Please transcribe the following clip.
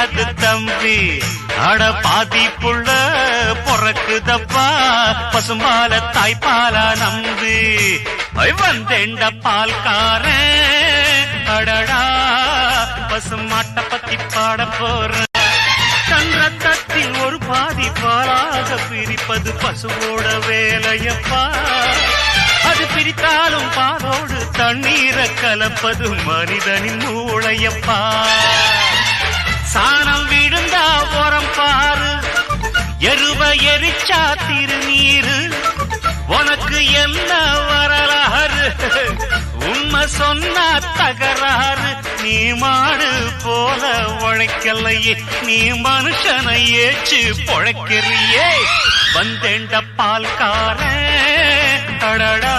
தெரியாது தம்பி, அட பாதி புள்ள பொறக்குதப்பா, பசும்பால தாய்ப்பாலா நம்பி. வந்தேண்ட பால்காரன், அடடா பசுமாட்ட பத்தி பாட போறேன். ரத்தத்தில் ஒரு பாதி பாலாக பிரிப்பது பசுவோட வேலையப்பா, அது பிரித்தாலும் பாலோடு தண்ணீரை கலப்பது மனிதனின் மூளையப்பா. சாணம் விழுந்தா உரம் பாரு, எருவ எரிச்சா திருநீரு, உனக்கு என்ன வரலாறு, உண்மை சொன்னா தகராறு. நீ மாடு போல உழைக்கலையே, நீ மனுஷனை ஏச்சு பொழைக்கிறியே. வந்தேண்ட பால்காரன், அடடா